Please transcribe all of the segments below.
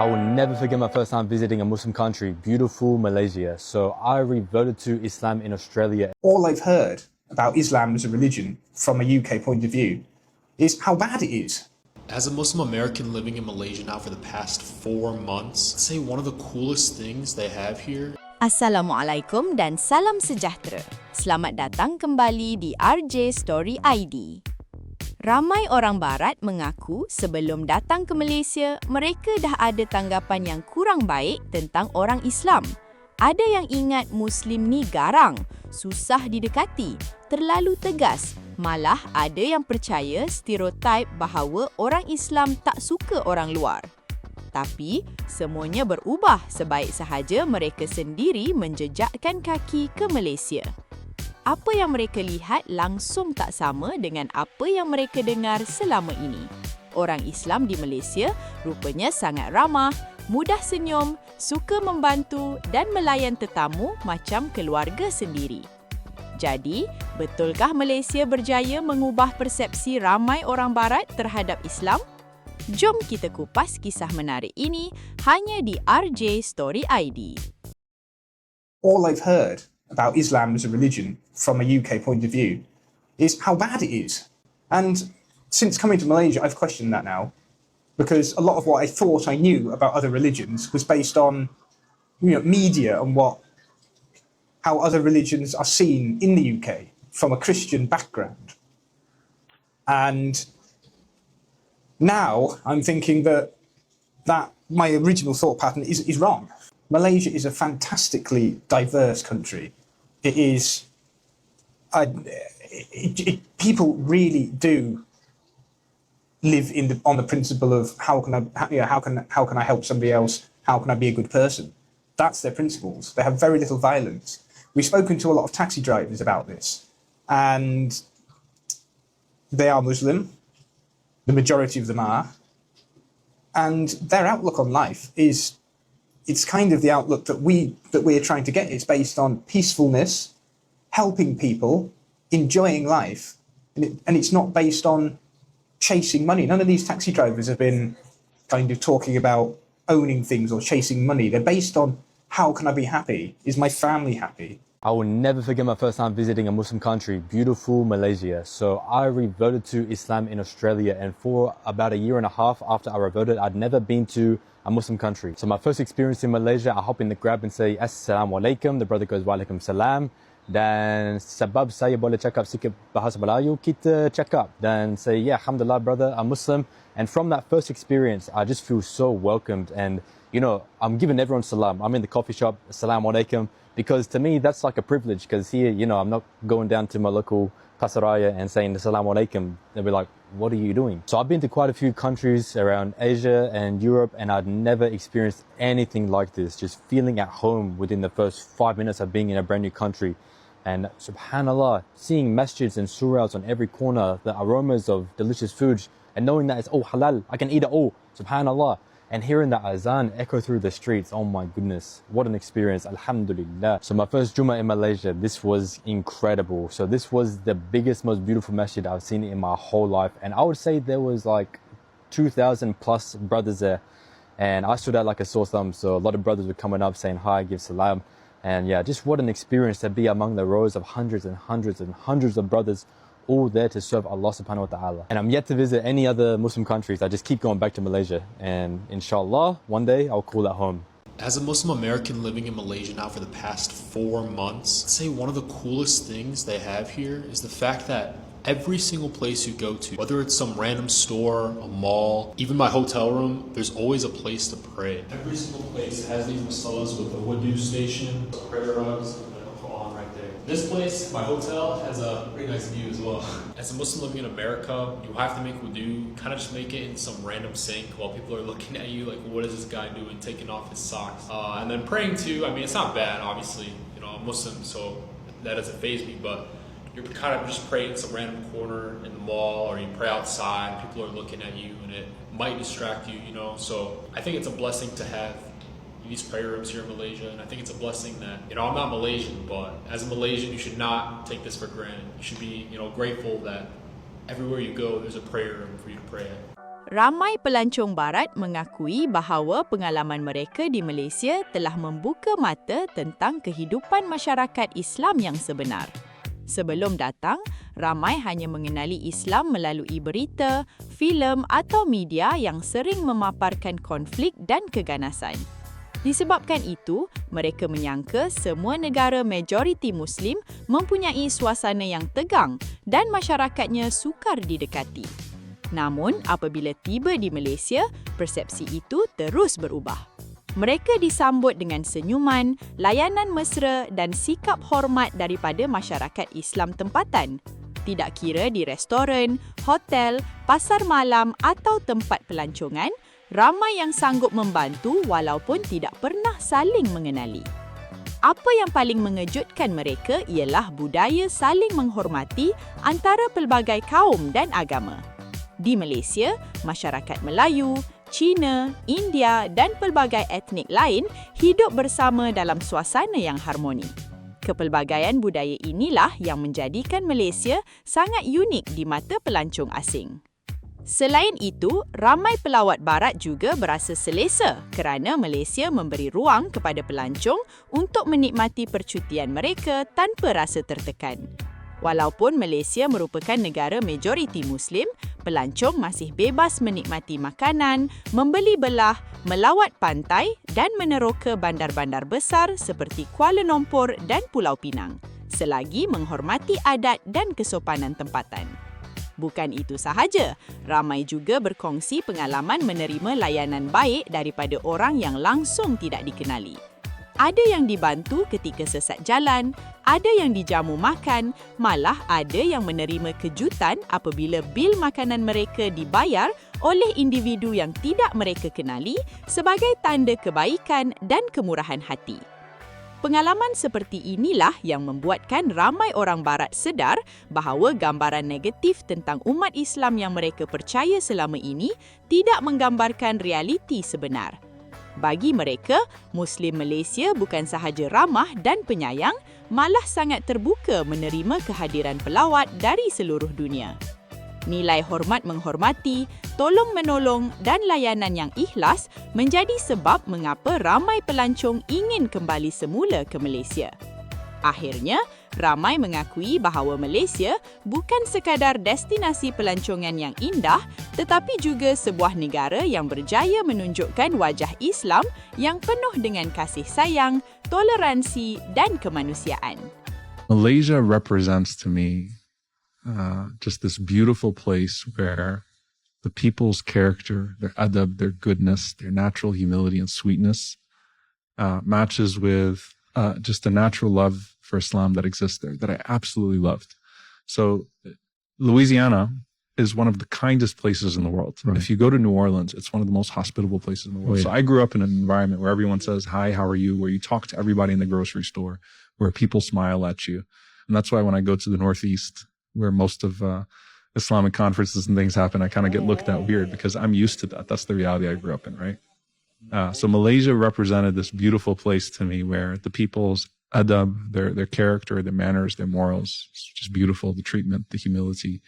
will never forget my first time visiting a Muslim country, beautiful Malaysia. So I reverted to Islam in Australia. All I've heard about Islam as a religion from a UK point of view is how bad it is. As a Muslim American living in Malaysia now for the past 4 months, I'd say one of the coolest things they have here. Assalamualaikum dan salam sejahtera. Selamat datang kembali di RJ Story ID. Ramai orang Barat mengaku sebelum datang ke Malaysia, mereka dah ada tanggapan yang kurang baik tentang orang Islam. Ada yang ingat Muslim ni garang, susah didekati, terlalu tegas. Malah ada yang percaya stereotip bahawa orang Islam tak suka orang luar. Tapi semuanya berubah sebaik sahaja mereka sendiri menjejakkan kaki ke Malaysia. Apa yang mereka lihat langsung tak sama dengan apa yang mereka dengar selama ini. Orang Islam di Malaysia rupanya sangat ramah, mudah senyum, suka membantu dan melayan tetamu macam keluarga sendiri. Jadi, betulkah Malaysia berjaya mengubah persepsi ramai orang Barat terhadap Islam? Jom kita kupas kisah menarik ini hanya di RJ Story ID. All I've heard about Islam as a religion from a UK point of view is how bad it is. And since coming to Malaysia, I've questioned that now, because a lot of what I thought I knew about other religions was based on, media and how other religions are seen in the UK from a Christian background. And now I'm thinking that my original thought pattern is wrong. Malaysia is a fantastically diverse country. It is, people really do live on the principle of how can I help somebody else? How can I be a good person? That's their principles. They have very little violence. We've spoken to a lot of taxi drivers about this, and they are Muslim. The majority of them are, and their outlook on life it's kind of the outlook that we're trying to get. It's based on peacefulness, helping people, enjoying life, and it's not based on chasing money. None of these taxi drivers have been kind of talking about owning things or chasing money. They're based on how can I be happy? Is my family happy? I will never forget my first time visiting a Muslim country, beautiful Malaysia. So I reverted to Islam in Australia, and for about a year and a half after I reverted, I'd never been to a Muslim country. So my first experience in Malaysia, I hop in the Grab and say, Assalamualaikum. The brother goes, Waalaikumsalam. Dan sebab saya boleh cakap sikit bahasa Melayu, kita cakap. Dan say, yeah, Alhamdulillah, brother, I'm Muslim. And from that first experience, I just feel so welcomed. And, I'm giving everyone salam. I'm in the coffee shop, Assalamualaikum. Because to me, that's like a privilege. Because here, I'm not going down to my local pasaraya and saying Assalamualaikum. They'll be like, what are you doing? So I've been to quite a few countries around Asia and Europe, and I'd never experienced anything like this. Just feeling at home within the first 5 minutes of being in a brand new country. And subhanallah, seeing masjids and surahs on every corner, the aromas of delicious food, and knowing that it's all halal, I can eat it all, subhanallah. And hearing the azan echo through the streets, oh my goodness, what an experience, alhamdulillah. So my first Jummah in Malaysia, this was incredible. So this was the biggest, most beautiful masjid I've seen in my whole life. And I would say there was like 2,000 plus brothers there. And I stood out like a sore thumb, so a lot of brothers were coming up saying hi, give salam. And yeah, just what an experience to be among the rows of hundreds and hundreds and hundreds of brothers all there to serve Allah subhanahu wa ta'ala. And I'm yet to visit any other Muslim countries. I just keep going back to Malaysia. And inshallah, one day I'll call that home. As a Muslim American living in Malaysia now for the past 4 months, I'd say one of the coolest things they have here is the fact that every single place you go to, whether it's some random store, a mall, even my hotel room, there's always a place to pray. Every single place has these musallas with a wudu station, prayer rugs, and a Quran right there. This place, my hotel, has a pretty nice view as well. As a Muslim living in America, you have to make wudu. You kind of just make it in some random sink while people are looking at you like, what is this guy doing, taking off his socks? And then praying too. I mean, it's not bad, obviously. I'm Muslim, so that doesn't faze me, but you're kind of just praying in some random corner in the mall, or you pray outside, people are looking at you, and it might distract you, So I think it's a blessing to have these prayer rooms here in Malaysia, and I think it's a blessing that, I'm not Malaysian, but as a Malaysian, you should not take this for granted. You should be, grateful that everywhere you go, there's a prayer room for you to pray at. Ramai pelancong Barat mengakui bahawa pengalaman mereka di Malaysia telah membuka mata tentang kehidupan masyarakat Islam yang sebenar. Sebelum datang, ramai hanya mengenali Islam melalui berita, filem atau media yang sering memaparkan konflik dan keganasan. Disebabkan itu, mereka menyangka semua negara majoriti Muslim mempunyai suasana yang tegang dan masyarakatnya sukar didekati. Namun, apabila tiba di Malaysia, persepsi itu terus berubah. Mereka disambut dengan senyuman, layanan mesra dan sikap hormat daripada masyarakat Islam tempatan. Tidak kira di restoran, hotel, pasar malam atau tempat pelancongan, ramai yang sanggup membantu walaupun tidak pernah saling mengenali. Apa yang paling mengejutkan mereka ialah budaya saling menghormati antara pelbagai kaum dan agama. Di Malaysia, masyarakat Melayu, Cina, India dan pelbagai etnik lain hidup bersama dalam suasana yang harmoni. Kepelbagaian budaya inilah yang menjadikan Malaysia sangat unik di mata pelancong asing. Selain itu, ramai pelawat Barat juga berasa selesa kerana Malaysia memberi ruang kepada pelancong untuk menikmati percutian mereka tanpa rasa tertekan. Walaupun Malaysia merupakan negara majoriti Muslim, pelancong masih bebas menikmati makanan, membeli belah, melawat pantai dan meneroka bandar-bandar besar seperti Kuala Lumpur dan Pulau Pinang, selagi menghormati adat dan kesopanan tempatan. Bukan itu sahaja, ramai juga berkongsi pengalaman menerima layanan baik daripada orang yang langsung tidak dikenali. Ada yang dibantu ketika sesat jalan, ada yang dijamu makan, malah ada yang menerima kejutan apabila bil makanan mereka dibayar oleh individu yang tidak mereka kenali sebagai tanda kebaikan dan kemurahan hati. Pengalaman seperti inilah yang membuatkan ramai orang Barat sedar bahawa gambaran negatif tentang umat Islam yang mereka percaya selama ini tidak menggambarkan realiti sebenar. Bagi mereka, Muslim Malaysia bukan sahaja ramah dan penyayang, malah sangat terbuka menerima kehadiran pelawat dari seluruh dunia. Nilai hormat menghormati, tolong-menolong dan layanan yang ikhlas menjadi sebab mengapa ramai pelancong ingin kembali semula ke Malaysia. Akhirnya, ramai mengakui bahawa Malaysia bukan sekadar destinasi pelancongan yang indah, tetapi juga sebuah negara yang berjaya menunjukkan wajah Islam yang penuh dengan kasih sayang, toleransi dan kemanusiaan. Malaysia represents to me just this beautiful place where the people's character, their adab, their goodness, their natural humility and sweetness matches with just the natural love for Islam that exists there, that I absolutely loved. So Louisiana is one of the kindest places in the world. Right. If you go to New Orleans, it's one of the most hospitable places in the world. Oh, yeah. So I grew up in an environment where everyone says, hi, how are you? Where you talk to everybody in the grocery store, where people smile at you. And that's why when I go to the Northeast, where most of Islamic conferences and things happen, I kind of get looked at weird because I'm used to that. That's the reality I grew up in, right? So Malaysia represented this beautiful place to me where the people's adab, their character, their manners, their morals, it's just beautiful, the treatment, the humility.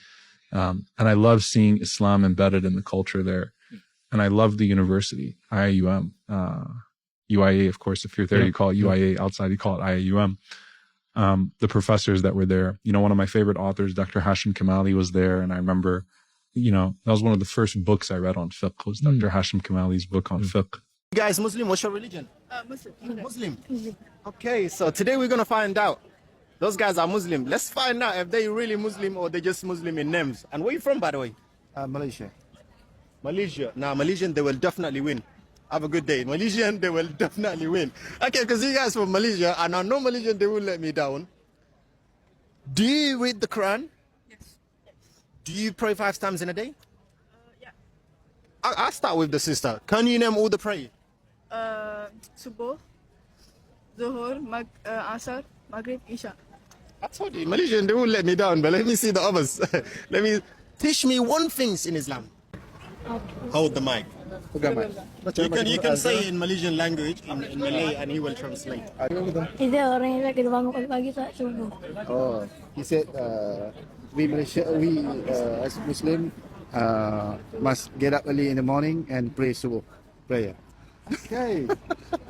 And I love seeing Islam embedded in the culture there. And I love the university, IIUM. UIA, of course, if you're there, you call it UIA. Outside, you call it IIUM. The professors that were there, you know, one of my favorite authors, Dr. Hashim Kamali, was there. And I remember, you know, that was one of the first books I read on fiqh, was Dr. Hashim Kamali's book on fiqh. You guys Muslim? What's your religion? Muslim. Okay, so today we're going to find out. Those guys are Muslim. Let's find out if they're really Muslim or they're just Muslim in names. And where are you from, by the way? Malaysia. Malaysia. Now, Malaysian, they will definitely win. Have a good day. Malaysian, they will definitely win. Okay, because you guys from Malaysia, and I know Malaysian, they will let me down. Do you read the Quran? Yes. Do you pray 5 times in a day? Yeah. I'll start with the sister. Can you name all the prayer? Subuh, Zuhur, Asar, Maghrib, Isha. I told you, Malaysian, they will let me down, but let me see the others. Teach me one thing in Islam. Hold the mic. You can say in Malaysian language, in Malay, and he will translate. Itu orang yang kita bangun pagi saat subuh. Oh, he said we Malaysia, we as Muslim, must get up early in the morning and pray subuh prayer. Okay.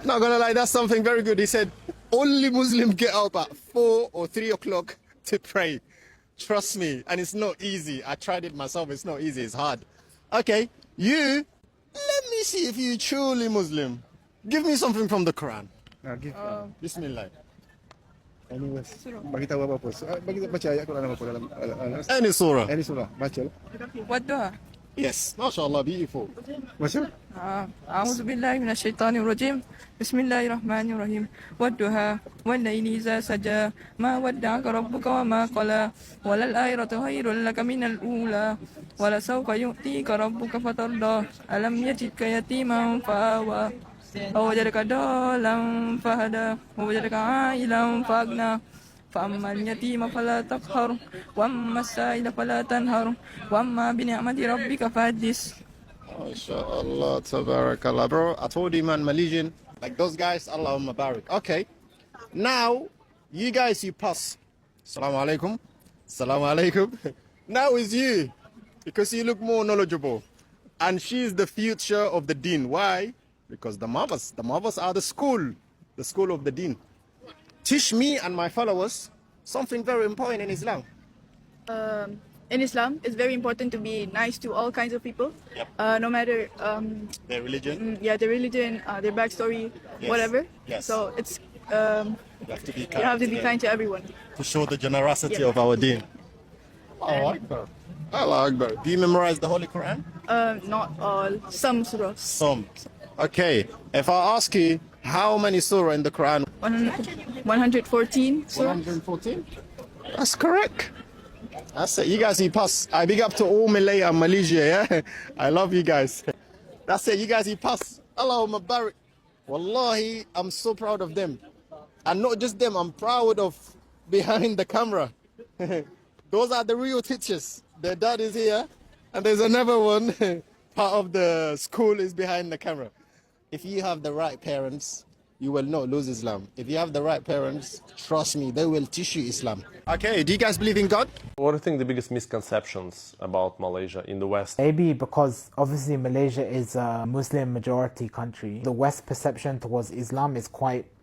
Not gonna lie, that's something very good. He said only Muslims get up at 4 or 3 o'clock to pray. Trust me, and it's not easy. I tried it myself. It's not easy. It's hard. Okay, you. Let me see if you truly Muslim. Give me something from the Quran. Give Bismillah. anyways, bagi tahu apa-apa. Bagi baca ayat Quran apa dalam Any surah. any surah, baca. Wadduha. Yes, mashallah, beautiful. Baca. أعوذ بالله من الشيطان الرجيم بسم الله الرحمن الرحيم والضحى والليل إذا سجى ما ودعك ربك وما قلى وللآخرة خير لك من الأولى ولسوف يؤتيك ربك فترضى ألم يجدك يتيما فآوى ووجدك ضالا فهدى ووجدك عائلا فأغنى فأما اليتيم فلا تقهر وأما السائل فلا تنهر وأما بنعمة ربك فحدث. MashaAllah, tabarakallah. Bro, I told you, man, Malaysian, like those guys, Allahumma barik. Okay, now, you guys, you pass. Assalamu alaikum. Assalamu alaikum. Now is you, because you look more knowledgeable. And she's the future of the deen. Why? Because the mothers are the school of the deen. Teach me and my followers something very important in Islam. In Islam, it's very important to be nice to all kinds of people, no matter Their religion. their religion, their backstory, Yes. whatever. Yes. So it's You have to be kind. you have to be them kind to everyone. to show the generosity of our deen. Allah Akbar. Allah Akbar. Do you memorize the Holy Quran? Not all, some surahs. Some. Okay. If I ask you how many surah in the Quran? 114 surahs. 114. That's correct. That's it. You guys, you pass. I big up to all Malay and Malaysia, yeah? I love you guys. That's it. You guys, you pass. Allahumma barik. Wallahi, I'm so proud of them. And not just them, I'm proud of behind the camera. Those are the real teachers. Their dad is here, and there's another one. Part of the school is behind the camera. If you have the right parents, you will not lose Islam. If you have the right parents, trust me, they will teach you Islam. Okay, do you guys believe in God? What do you think the biggest misconceptions about Malaysia in the West? Maybe because obviously Malaysia is a Muslim majority country. The West perception towards Islam is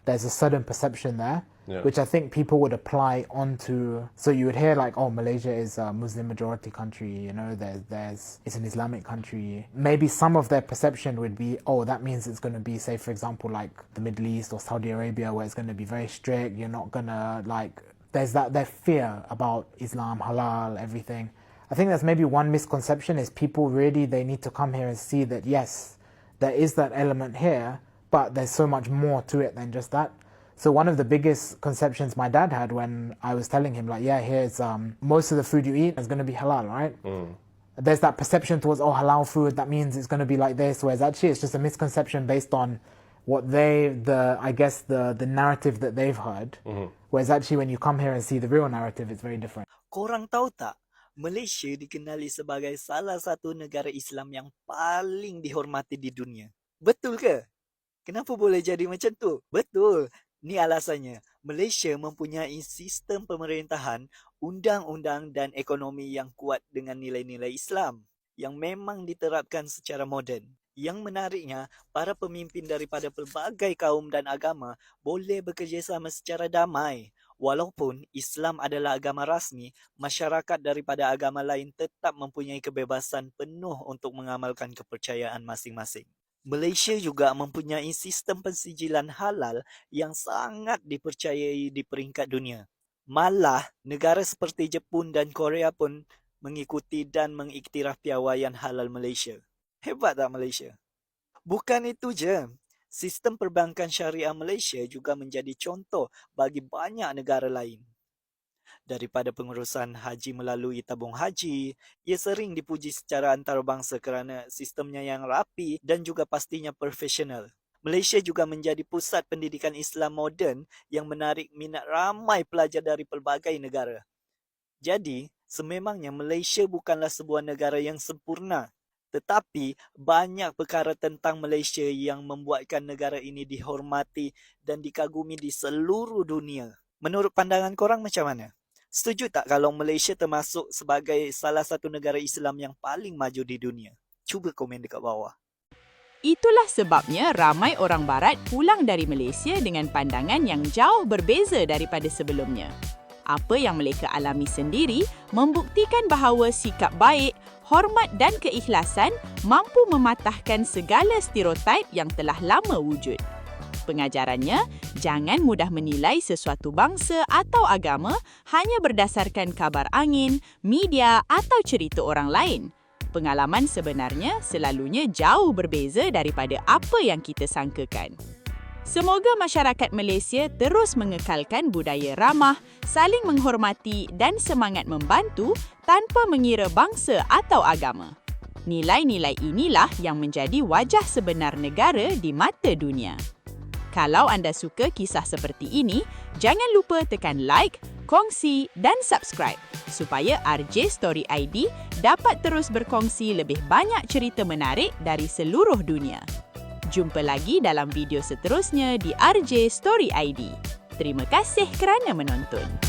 there's a certain perception there, which I think people would apply onto. So you would hear like, oh, Malaysia is a Muslim majority country, you know, it's an Islamic country. Maybe some of their perception would be, oh, that means it's going to be, say, for example, like the Middle East or Saudi Arabia, where it's going to be very strict. You're not going to there's that fear about Islam, halal, everything. I think that's maybe one misconception is people really, they need to come here and see that, yes, there is that element here, but there's so much more to it than just that. So one of the biggest conceptions my dad had when I was telling him, like, yeah, here's most of the food you eat is going to be halal, right? There's that perception towards, oh, halal food, that means it's going to be like this, whereas actually it's just a misconception based on what the narrative that they've heard. Whereas actually when you come here and see the real narrative, it's very different. Korang tahu tak, Malaysia dikenali sebagai salah satu negara Islam yang paling dihormati di dunia. Betul ke? Kenapa boleh jadi macam tu? Betul. Ni alasannya. Malaysia mempunyai sistem pemerintahan, undang-undang dan ekonomi yang kuat dengan nilai-nilai Islam yang memang diterapkan secara moden. Yang menariknya, para pemimpin daripada pelbagai kaum dan agama boleh bekerjasama secara damai. Walaupun Islam adalah agama rasmi, masyarakat daripada agama lain tetap mempunyai kebebasan penuh untuk mengamalkan kepercayaan masing-masing. Malaysia juga mempunyai sistem pensijilan halal yang sangat dipercayai di peringkat dunia. Malah, negara seperti Jepun dan Korea pun mengikuti dan mengiktiraf piawaian halal Malaysia. Hebat tak Malaysia? Bukan itu je. Sistem perbankan syariah Malaysia juga menjadi contoh bagi banyak negara lain. Daripada pengurusan haji melalui tabung haji, ia sering dipuji secara antarabangsa kerana sistemnya yang rapi dan juga pastinya profesional. Malaysia juga menjadi pusat pendidikan Islam moden yang menarik minat ramai pelajar dari pelbagai negara. Jadi, sememangnya Malaysia bukanlah sebuah negara yang sempurna. Tetapi, banyak perkara tentang Malaysia yang membuatkan negara ini dihormati dan dikagumi di seluruh dunia. Menurut pandangan korang macam mana? Setuju tak kalau Malaysia termasuk sebagai salah satu negara Islam yang paling maju di dunia? Cuba komen dekat bawah. Itulah sebabnya ramai orang Barat pulang dari Malaysia dengan pandangan yang jauh berbeza daripada sebelumnya. Apa yang mereka alami sendiri membuktikan bahawa sikap baik, hormat dan keikhlasan mampu mematahkan segala stereotip yang telah lama wujud. Pengajarannya, jangan mudah menilai sesuatu bangsa atau agama hanya berdasarkan kabar angin, media atau cerita orang lain. Pengalaman sebenarnya selalunya jauh berbeza daripada apa yang kita sangkakan. Semoga masyarakat Malaysia terus mengekalkan budaya ramah, saling menghormati dan semangat membantu tanpa mengira bangsa atau agama. Nilai-nilai inilah yang menjadi wajah sebenar negara di mata dunia. Kalau anda suka kisah seperti ini, jangan lupa tekan like, kongsi dan subscribe supaya RJ Story ID dapat terus berkongsi lebih banyak cerita menarik dari seluruh dunia. Jumpa lagi dalam video seterusnya di RJ Story ID. Terima kasih kerana menonton.